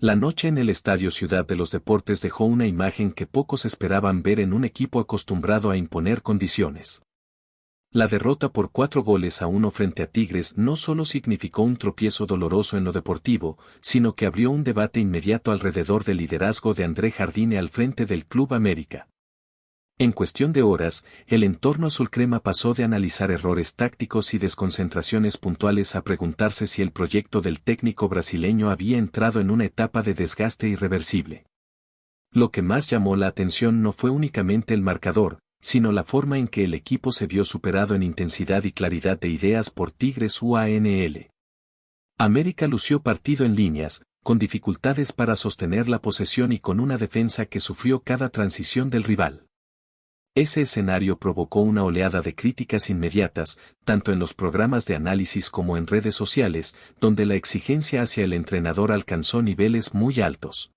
La noche en el Estadio Ciudad de los Deportes dejó una imagen que pocos esperaban ver en un equipo acostumbrado a imponer condiciones. La derrota por 4-1 frente a Tigres no solo significó un tropiezo doloroso en lo deportivo, sino que abrió un debate inmediato alrededor del liderazgo de André Jardine al frente del Club América. En cuestión de horas, el entorno azulcrema pasó de analizar errores tácticos y desconcentraciones puntuales a preguntarse si el proyecto del técnico brasileño había entrado en una etapa de desgaste irreversible. Lo que más llamó la atención no fue únicamente el marcador, sino la forma en que el equipo se vio superado en intensidad y claridad de ideas por Tigres UANL. América lució partido en líneas, con dificultades para sostener la posesión y con una defensa que sufrió cada transición del rival. Ese escenario provocó una oleada de críticas inmediatas, tanto en los programas de análisis como en redes sociales, donde la exigencia hacia el entrenador alcanzó niveles muy altos.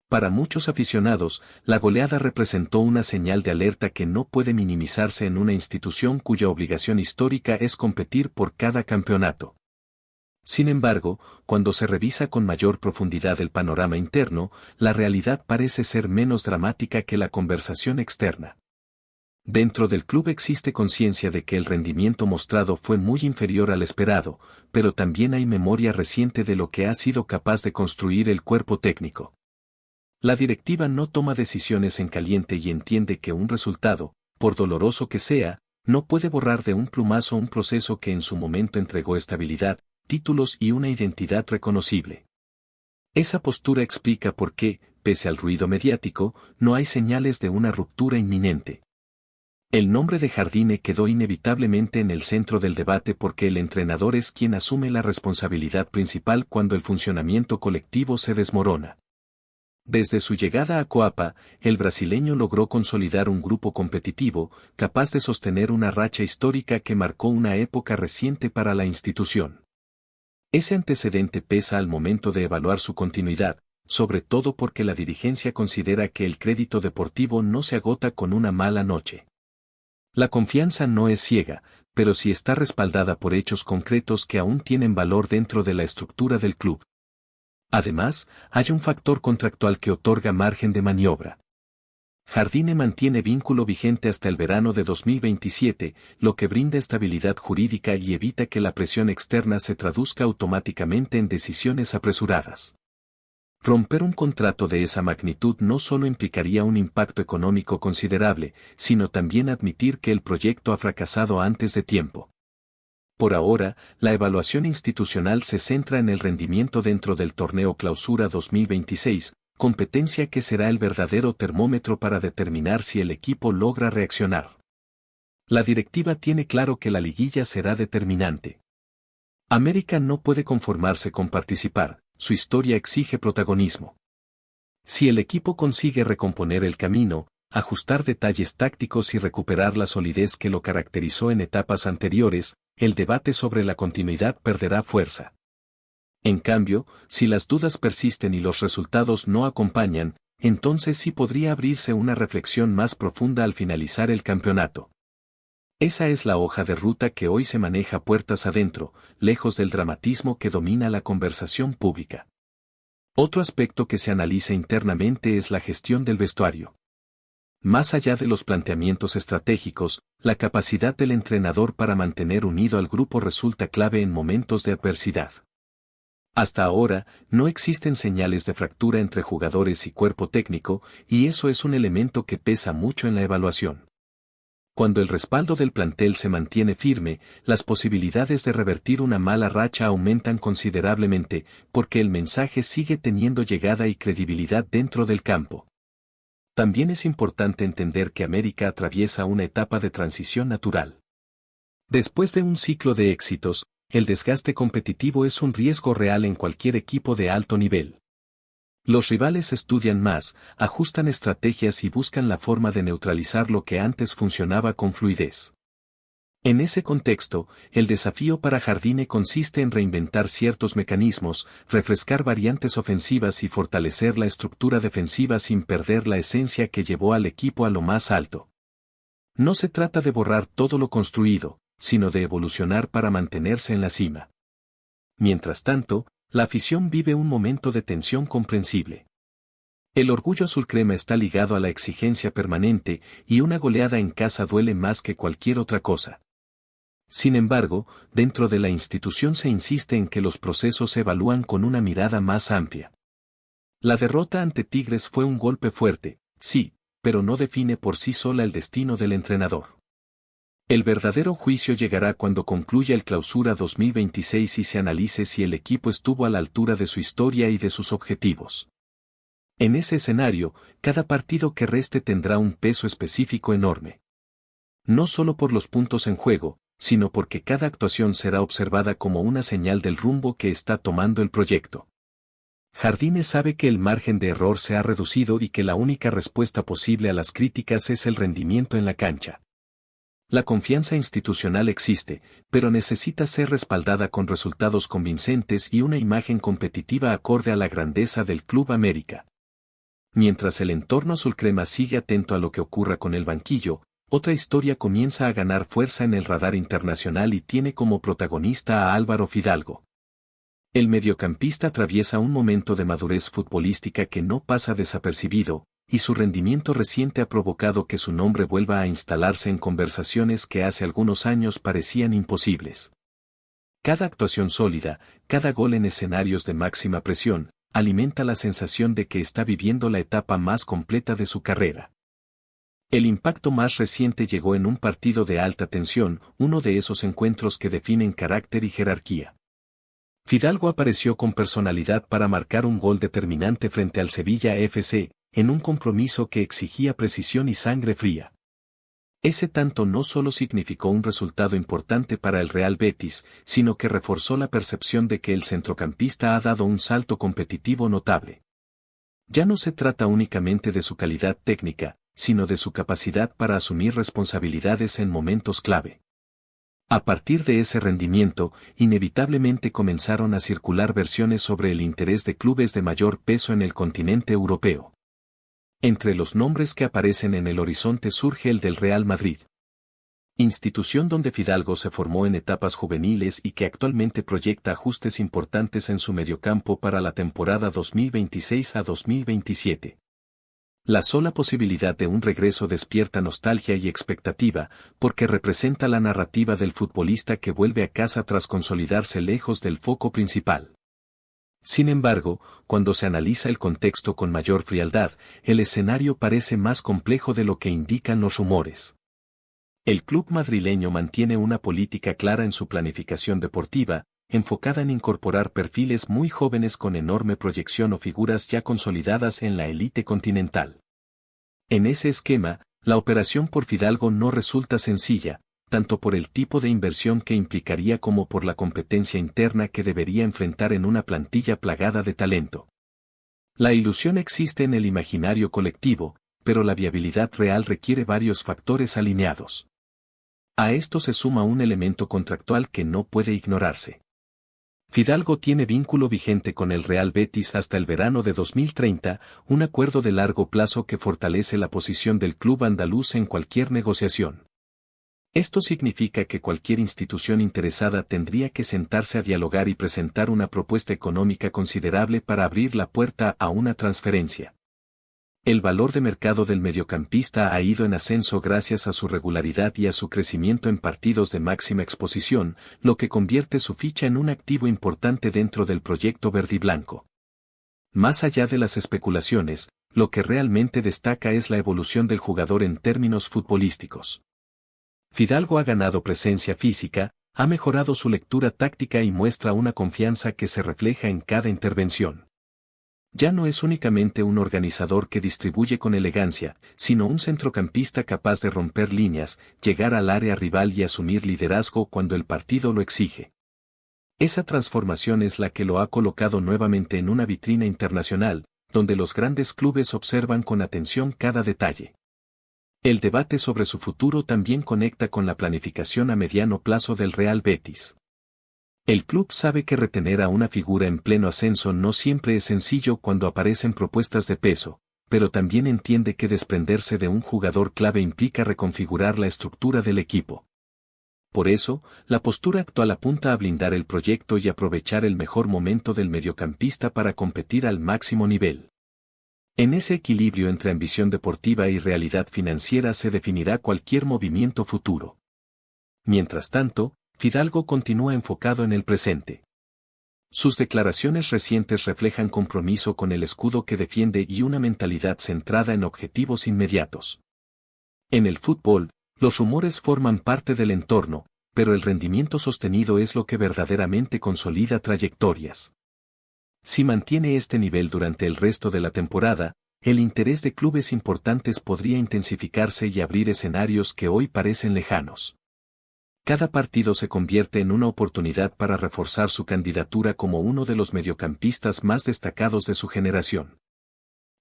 Para muchos aficionados, la goleada representó una señal de alerta que no puede minimizarse en una institución cuya obligación histórica es competir por cada campeonato. Sin embargo, cuando se revisa con mayor profundidad el panorama interno, la realidad parece ser menos dramática que la conversación externa. Dentro del club existe conciencia de que el rendimiento mostrado fue muy inferior al esperado, pero también hay memoria reciente de lo que ha sido capaz de construir el cuerpo técnico. La directiva no toma decisiones en caliente y entiende que un resultado, por doloroso que sea, no puede borrar de un plumazo un proceso que en su momento entregó estabilidad, títulos y una identidad reconocible. Esa postura explica por qué, pese al ruido mediático, no hay señales de una ruptura inminente. El nombre de Jardine quedó inevitablemente en el centro del debate porque el entrenador es quien asume la responsabilidad principal cuando el funcionamiento colectivo se desmorona. Desde su llegada a Coapa, el brasileño logró consolidar un grupo competitivo, capaz de sostener una racha histórica que marcó una época reciente para la institución. Ese antecedente pesa al momento de evaluar su continuidad, sobre todo porque la dirigencia considera que el crédito deportivo no se agota con una mala noche. La confianza no es ciega, pero sí está respaldada por hechos concretos que aún tienen valor dentro de la estructura del club. Además, hay un factor contractual que otorga margen de maniobra. Jardine mantiene vínculo vigente hasta el verano de 2027, lo que brinda estabilidad jurídica y evita que la presión externa se traduzca automáticamente en decisiones apresuradas. Romper un contrato de esa magnitud no solo implicaría un impacto económico considerable, sino también admitir que el proyecto ha fracasado antes de tiempo. Por ahora, la evaluación institucional se centra en el rendimiento dentro del torneo Clausura 2026, competencia que será el verdadero termómetro para determinar si el equipo logra reaccionar. La directiva tiene claro que la liguilla será determinante. América no puede conformarse con participar, su historia exige protagonismo. Si el equipo consigue recomponer el camino, ajustar detalles tácticos y recuperar la solidez que lo caracterizó en etapas anteriores, el debate sobre la continuidad perderá fuerza. En cambio, si las dudas persisten y los resultados no acompañan, entonces sí podría abrirse una reflexión más profunda al finalizar el campeonato. Esa es la hoja de ruta que hoy se maneja puertas adentro, lejos del dramatismo que domina la conversación pública. Otro aspecto que se analiza internamente es la gestión del vestuario. Más allá de los planteamientos estratégicos, la capacidad del entrenador para mantener unido al grupo resulta clave en momentos de adversidad. Hasta ahora, no existen señales de fractura entre jugadores y cuerpo técnico, y eso es un elemento que pesa mucho en la evaluación. Cuando el respaldo del plantel se mantiene firme, las posibilidades de revertir una mala racha aumentan considerablemente, porque el mensaje sigue teniendo llegada y credibilidad dentro del campo. También es importante entender que América atraviesa una etapa de transición natural. Después de un ciclo de éxitos, el desgaste competitivo es un riesgo real en cualquier equipo de alto nivel. Los rivales estudian más, ajustan estrategias y buscan la forma de neutralizar lo que antes funcionaba con fluidez. En ese contexto, el desafío para Jardine consiste en reinventar ciertos mecanismos, refrescar variantes ofensivas y fortalecer la estructura defensiva sin perder la esencia que llevó al equipo a lo más alto. No se trata de borrar todo lo construido, sino de evolucionar para mantenerse en la cima. Mientras tanto, La afición vive un momento de tensión comprensible. El orgullo azulcrema está ligado a la exigencia permanente y una goleada en casa duele más que cualquier otra cosa. Sin embargo, dentro de la institución se insiste en que los procesos se evalúan con una mirada más amplia. La derrota ante Tigres fue un golpe fuerte, sí, pero no define por sí sola el destino del entrenador. El verdadero juicio llegará cuando concluya el Clausura 2026 y se analice si el equipo estuvo a la altura de su historia y de sus objetivos. En ese escenario, cada partido que reste tendrá un peso específico enorme. No solo por los puntos en juego, sino porque cada actuación será observada como una señal del rumbo que está tomando el proyecto. Jardines sabe que el margen de error se ha reducido y que la única respuesta posible a las críticas es el rendimiento en la cancha. La confianza institucional existe, pero necesita ser respaldada con resultados convincentes y una imagen competitiva acorde a la grandeza del Club América. Mientras el entorno azulcrema sigue atento a lo que ocurra con el banquillo, otra historia comienza a ganar fuerza en el radar internacional y tiene como protagonista a Álvaro Fidalgo. El mediocampista atraviesa un momento de madurez futbolística que no pasa desapercibido, y su rendimiento reciente ha provocado que su nombre vuelva a instalarse en conversaciones que hace algunos años parecían imposibles. Cada actuación sólida, cada gol en escenarios de máxima presión, alimenta la sensación de que está viviendo la etapa más completa de su carrera. El impacto más reciente llegó en un partido de alta tensión, uno de esos encuentros que definen carácter y jerarquía. Fidalgo apareció con personalidad para marcar un gol determinante frente al Sevilla FC, en un compromiso que exigía precisión y sangre fría. Ese tanto no solo significó un resultado importante para el Real Betis, sino que reforzó la percepción de que el centrocampista ha dado un salto competitivo notable. Ya no se trata únicamente de su calidad técnica, sino de su capacidad para asumir responsabilidades en momentos clave. A partir de ese rendimiento, inevitablemente comenzaron a circular versiones sobre el interés de clubes de mayor peso en el continente europeo. Entre los nombres que aparecen en el horizonte surge el del Real Madrid. Institución donde Fidalgo se formó en etapas juveniles y que actualmente proyecta ajustes importantes en su mediocampo para la temporada 2026 a 2027. La sola posibilidad de un regreso despierta nostalgia y expectativa, porque representa la narrativa del futbolista que vuelve a casa tras consolidarse lejos del foco principal. Sin embargo, cuando se analiza el contexto con mayor frialdad, el escenario parece más complejo de lo que indican los rumores. El club madrileño mantiene una política clara en su planificación deportiva, enfocada en incorporar perfiles muy jóvenes con enorme proyección o figuras ya consolidadas en la élite continental. En ese esquema, la operación por Fidalgo no resulta sencilla, tanto por el tipo de inversión que implicaría como por la competencia interna que debería enfrentar en una plantilla plagada de talento. La ilusión existe en el imaginario colectivo, pero la viabilidad real requiere varios factores alineados. A esto se suma un elemento contractual que no puede ignorarse. Fidalgo tiene vínculo vigente con el Real Betis hasta el verano de 2030, un acuerdo de largo plazo que fortalece la posición del club andaluz en cualquier negociación. Esto significa que cualquier institución interesada tendría que sentarse a dialogar y presentar una propuesta económica considerable para abrir la puerta a una transferencia. El valor de mercado del mediocampista ha ido en ascenso gracias a su regularidad y a su crecimiento en partidos de máxima exposición, lo que convierte su ficha en un activo importante dentro del proyecto verdiblanco. Más allá de las especulaciones, lo que realmente destaca es la evolución del jugador en términos futbolísticos. Fidalgo ha ganado presencia física, ha mejorado su lectura táctica y muestra una confianza que se refleja en cada intervención. Ya no es únicamente un organizador que distribuye con elegancia, sino un centrocampista capaz de romper líneas, llegar al área rival y asumir liderazgo cuando el partido lo exige. Esa transformación es la que lo ha colocado nuevamente en una vitrina internacional, donde los grandes clubes observan con atención cada detalle. El debate sobre su futuro también conecta con la planificación a mediano plazo del Real Betis. El club sabe que retener a una figura en pleno ascenso no siempre es sencillo cuando aparecen propuestas de peso, pero también entiende que desprenderse de un jugador clave implica reconfigurar la estructura del equipo. Por eso, la postura actual apunta a blindar el proyecto y aprovechar el mejor momento del mediocampista para competir al máximo nivel. En ese equilibrio entre ambición deportiva y realidad financiera se definirá cualquier movimiento futuro. Mientras tanto, Fidalgo continúa enfocado en el presente. Sus declaraciones recientes reflejan compromiso con el escudo que defiende y una mentalidad centrada en objetivos inmediatos. En el fútbol, los rumores forman parte del entorno, pero el rendimiento sostenido es lo que verdaderamente consolida trayectorias. Si mantiene este nivel durante el resto de la temporada, el interés de clubes importantes podría intensificarse y abrir escenarios que hoy parecen lejanos. Cada partido se convierte en una oportunidad para reforzar su candidatura como uno de los mediocampistas más destacados de su generación.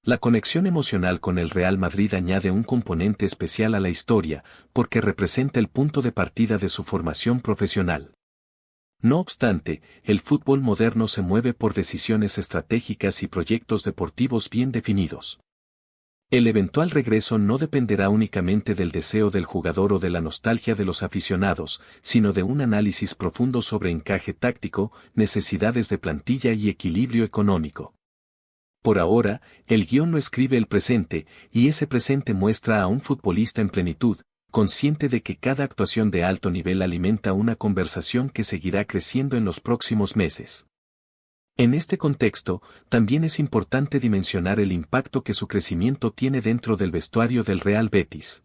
La conexión emocional con el Real Madrid añade un componente especial a la historia, porque representa el punto de partida de su formación profesional. No obstante, el fútbol moderno se mueve por decisiones estratégicas y proyectos deportivos bien definidos. El eventual regreso no dependerá únicamente del deseo del jugador o de la nostalgia de los aficionados, sino de un análisis profundo sobre encaje táctico, necesidades de plantilla y equilibrio económico. Por ahora, el guión lo escribe el presente, y ese presente muestra a un futbolista en plenitud, consciente de que cada actuación de alto nivel alimenta una conversación que seguirá creciendo en los próximos meses. En este contexto, también es importante dimensionar el impacto que su crecimiento tiene dentro del vestuario del Real Betis.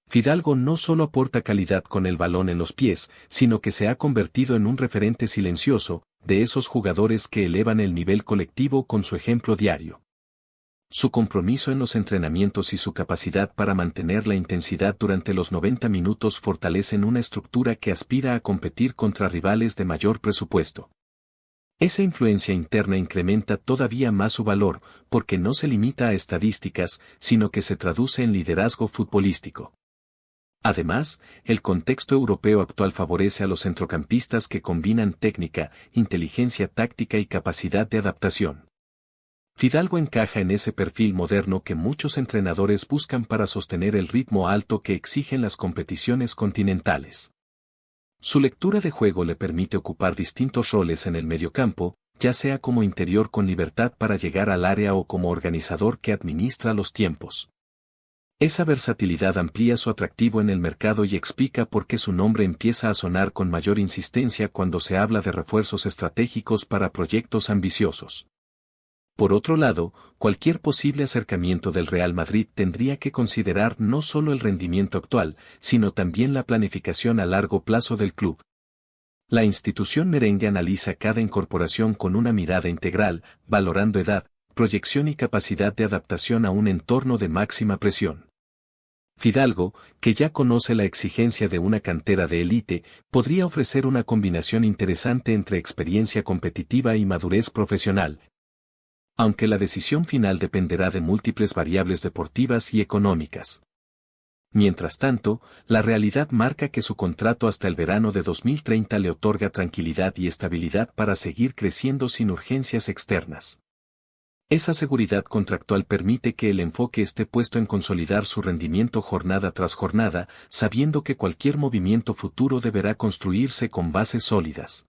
Fidalgo no solo aporta calidad con el balón en los pies, sino que se ha convertido en un referente silencioso, de esos jugadores que elevan el nivel colectivo con su ejemplo diario. Su compromiso en los entrenamientos y su capacidad para mantener la intensidad durante los 90 minutos fortalecen una estructura que aspira a competir contra rivales de mayor presupuesto. Esa influencia interna incrementa todavía más su valor, porque no se limita a estadísticas, sino que se traduce en liderazgo futbolístico. Además, el contexto europeo actual favorece a los centrocampistas que combinan técnica, inteligencia táctica y capacidad de adaptación. Fidalgo encaja en ese perfil moderno que muchos entrenadores buscan para sostener el ritmo alto que exigen las competiciones continentales. Su lectura de juego le permite ocupar distintos roles en el mediocampo, ya sea como interior con libertad para llegar al área o como organizador que administra los tiempos. Esa versatilidad amplía su atractivo en el mercado y explica por qué su nombre empieza a sonar con mayor insistencia cuando se habla de refuerzos estratégicos para proyectos ambiciosos. Por otro lado, cualquier posible acercamiento del Real Madrid tendría que considerar no solo el rendimiento actual, sino también la planificación a largo plazo del club. La institución merengue analiza cada incorporación con una mirada integral, valorando edad, proyección y capacidad de adaptación a un entorno de máxima presión. Fidalgo, que ya conoce la exigencia de una cantera de élite, podría ofrecer una combinación interesante entre experiencia competitiva y madurez profesional, aunque la decisión final dependerá de múltiples variables deportivas y económicas. Mientras tanto, la realidad marca que su contrato hasta el verano de 2030 le otorga tranquilidad y estabilidad para seguir creciendo sin urgencias externas. Esa seguridad contractual permite que el enfoque esté puesto en consolidar su rendimiento jornada tras jornada, sabiendo que cualquier movimiento futuro deberá construirse con bases sólidas.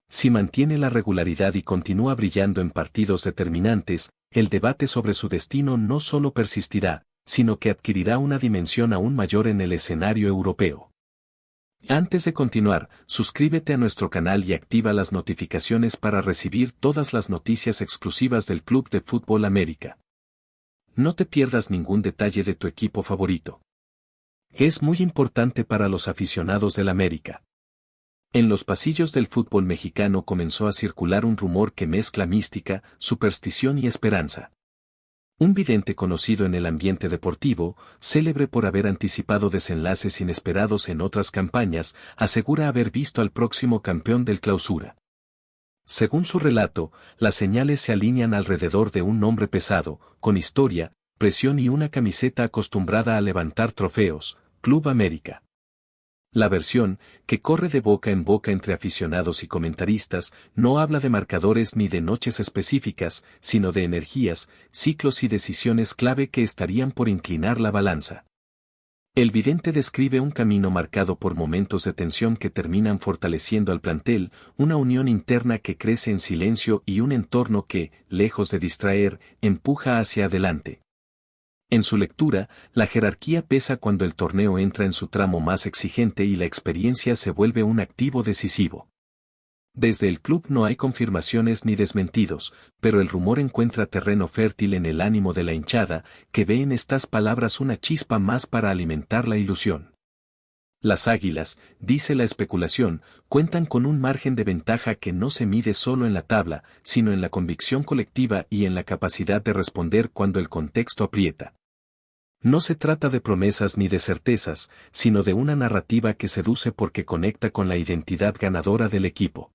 Si mantiene la regularidad y continúa brillando en partidos determinantes, el debate sobre su destino no solo persistirá, sino que adquirirá una dimensión aún mayor en el escenario europeo. Antes de continuar, suscríbete a nuestro canal y activa las notificaciones para recibir todas las noticias exclusivas del Club de Fútbol América. No te pierdas ningún detalle de tu equipo favorito. Es muy importante para los aficionados del América. En los pasillos del fútbol mexicano comenzó a circular un rumor que mezcla mística, superstición y esperanza. Un vidente conocido en el ambiente deportivo, célebre por haber anticipado desenlaces inesperados en otras campañas, asegura haber visto al próximo campeón del Clausura. Según su relato, las señales se alinean alrededor de un nombre pesado, con historia, presión y una camiseta acostumbrada a levantar trofeos, Club América. La versión, que corre de boca en boca entre aficionados y comentaristas, no habla de marcadores ni de noches específicas, sino de energías, ciclos y decisiones clave que estarían por inclinar la balanza. El vidente describe un camino marcado por momentos de tensión que terminan fortaleciendo al plantel, una unión interna que crece en silencio y un entorno que, lejos de distraer, empuja hacia adelante. En su lectura, la jerarquía pesa cuando el torneo entra en su tramo más exigente y la experiencia se vuelve un activo decisivo. Desde el club no hay confirmaciones ni desmentidos, pero el rumor encuentra terreno fértil en el ánimo de la hinchada, que ve en estas palabras una chispa más para alimentar la ilusión. Las Águilas, dice la especulación, cuentan con un margen de ventaja que no se mide solo en la tabla, sino en la convicción colectiva y en la capacidad de responder cuando el contexto aprieta. No se trata de promesas ni de certezas, sino de una narrativa que seduce porque conecta con la identidad ganadora del equipo.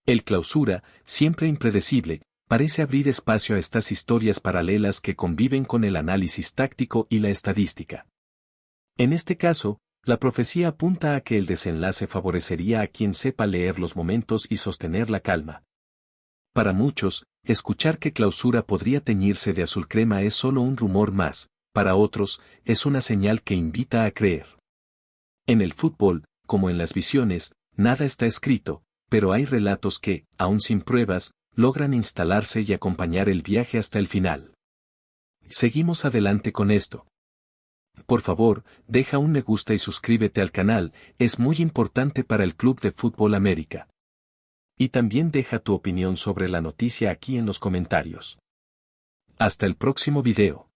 El Clausura, siempre impredecible, parece abrir espacio a estas historias paralelas que conviven con el análisis táctico y la estadística. En este caso, la profecía apunta a que el desenlace favorecería a quien sepa leer los momentos y sostener la calma. Para muchos, escuchar que Clausura podría teñirse de azul crema es solo un rumor más, para otros, es una señal que invita a creer. En el fútbol, como en las visiones, nada está escrito, pero hay relatos que, aun sin pruebas, logran instalarse y acompañar el viaje hasta el final. Seguimos adelante con esto. Por favor, deja un me gusta y suscríbete al canal, es muy importante para el Club de Fútbol América. Y también deja tu opinión sobre la noticia aquí en los comentarios. Hasta el próximo video.